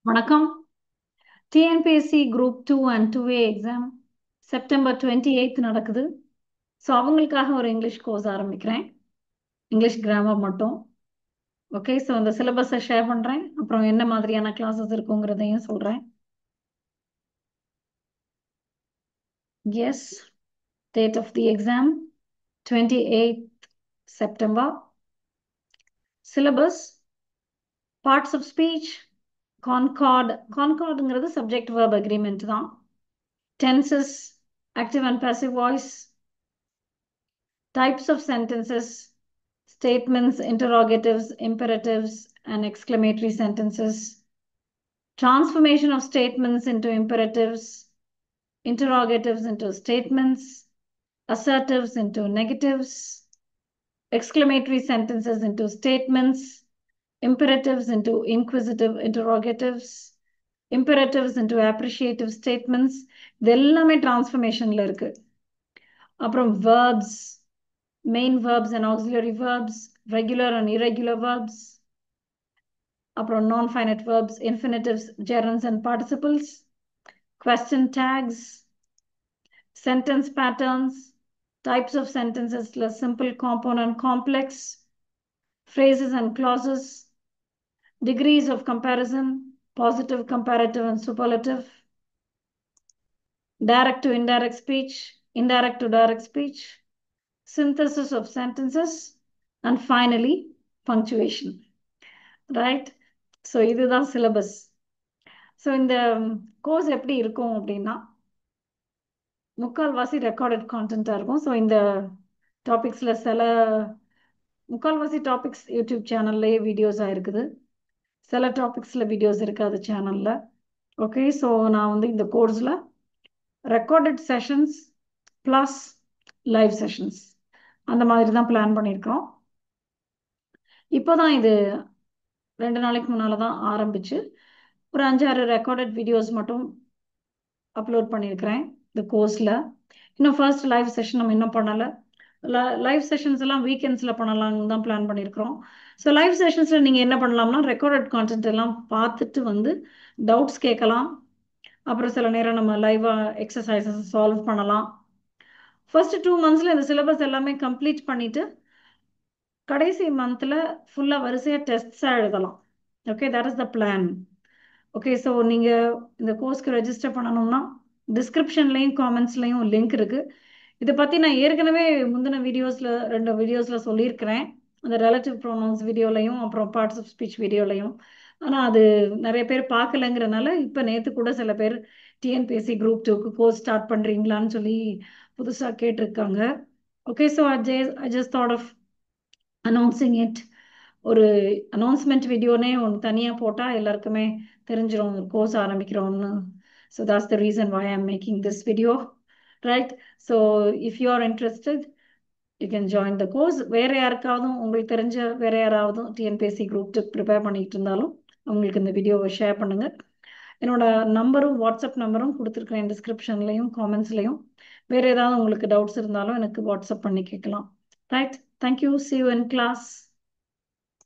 வணக்கம். TNPSC group 2 and 2A exam September 28 நடக்குது. So அவங்களுக்காக ஒரு இங்கிலீஷ் கோர்ஸ் ஆரம்பிக்கிறேன். இங்கிலீஷ் கிராமர் மட்டும். ஓகே, ஸோ இந்த சிலபஸை ஷேர் பண்ணுறேன். அப்புறம் என்ன மாதிரியான கிளாஸஸ் இருக்குங்கிறதையும் சொல்கிறேன். Yes, date of the exam 28th September. Syllabus parts of speech, கான்கார்டுங்கிறது சப்ஜெக்ட் வேர்ப் அக்ரிமெண்ட் தான். Tenses, active and passive voice, types of sentences, statements, interrogatives, imperatives, and exclamatory sentences, transformation of statements into imperatives, interrogatives into statements, assertives into negatives, exclamatory sentences into statements, imperatives into inquisitive interrogatives, imperatives into appreciative statements. இது எல்லாமே டிரான்ஸ்ஃபர்மேஷன்ல இருக்கு. அப்புறம் verbs, main verbs and auxiliary verbs, regular and irregular verbs, அப்புறம் non-finite verbs, infinitives, gerunds and participles, question tags, sentence patterns, types of sentences, simple, compound and complex, phrases and clauses, degrees of comparison, positive, comparative and superlative, direct to indirect speech, indirect to direct speech, synthesis of sentences, and finally punctuation. Right? So இதுதான் syllabus. So இந்த course எப்படி இருக்கும் அப்படின்னா, முக்கால்வாசி recorded கான்டென்ட்டாக இருக்கும். So இந்த டாபிக்ஸில் முக்கால்வாசி topics YouTube சேனல்லையே வீடியோஸாக இருக்குது. சில டாபிக்ஸில் வீடியோஸ் இருக்காது சேனலில். ஓகே, ஸோ நான் இந்த கோர்ஸில் recorded sessions plus live sessions அந்த மாதிரி தான் பிளான் பண்ணியிருக்கிறோம். இப்போ தான் இது 2 நாளைக்கு முன்னால் தான் ஆரம்பிச்சு ஒரு 5-6 ரெக்கார்டட் வீடியோஸ் மட்டும் அப்லோட் பண்ணியிருக்கிறேன் இந்த கோர்ஸில். இன்னும் ஃபர்ஸ்ட் லைவ் செஷன் நம்ம இன்னும் பண்ணலை. லைவ் செஷன்ஸ் எல்லாம் வீக்கெண்ட்ஸில் பண்ணலாம்னு தான் பிளான் பண்ணியிருக்கிறோம். ஸோ லைவ் செஷன்ஸில் நீங்கள் என்ன பண்ணலாம்னா, ரெக்கார்டட் கான்டென்ட் எல்லாம் பார்த்துட்டு டவுட்ஸ் கேட்கலாம். அப்புறம் சில நேரம் நம்ம லைவாக எக்ஸசைசஸ் சால்வ் பண்ணலாம். ஃபர்ஸ்ட் 2 months இந்த சிலபஸ் எல்லாமே கம்ப்ளீட் பண்ணிவிட்டு கடைசி மந்தில் ஃபுல்லாக வரிசையாக டெஸ்ட்ஸாக எழுதலாம். Okay, that is the plan. Okay, so நீங்கள் இந்த கோர்ஸ்க்கு ரெஜிஸ்டர் பண்ணணும்னா டிஸ்கிரிப்ஷன்லேயும் காமெண்ட்ஸ்லேயும் லிங்க் இருக்குது. இதை பற்றி நான் ஏற்கனவே முந்தின வீடியோஸில் 2 வீடியோஸில் சொல்லியிருக்கிறேன். அந்த ரிலேட்டிவ் ப்ரோனவுன்ஸ் வீடியோலையும் அப்புறம் பார்ட்ஸ் ஆஃப் ஸ்பீச் வீடியோலையும். ஆனால் அது நிறைய பேர் பார்க்கலங்கிறனால இப்போ நேற்று கூட சில பேர் டிஎன்பிஎஸ்சி குரூப் 2க்கு கோர்ஸ் ஸ்டார்ட் பண்ணுறீங்களான்னு சொல்லி புதுசாக கேட்டிருக்காங்க. Okay, so I just thought of announcing it. ஒரு அனௌன்ஸ்மெண்ட் வீடியோனே ஒன்று தனியாக போட்டால் எல்லாருக்குமே தெரிஞ்சிடும் ஒரு கோர்ஸ் ஆரம்பிக்கிறோம்னு. So that's the reason why I'm making this video, right? So if you are interested, you can join the course. வேற யாருக்காவதும் உங்களுக்கு தெரிஞ்ச வேற யாராவதும் டிஎன்பிஎஸ்சி குரூப் 2 ப்ரிப்பேர் பண்ணிட்டு இருந்தாலும் அவங்களுக்கு இந்த வீடியோவை ஷேர் பண்ணுங்க. என்னோட நம்பரும் வாட்ஸ்அப் நம்பரும் கொடுத்துருக்கிறேன் டிஸ்கிரிப்ஷன்லையும் காமெண்ட்ஸ்லையும். வேற ஏதாவது உங்களுக்கு டவுட்ஸ் இருந்தாலும் எனக்கு வாட்ஸ்அப் பண்ணி கேட்கலாம். Right, thank you, see you in class.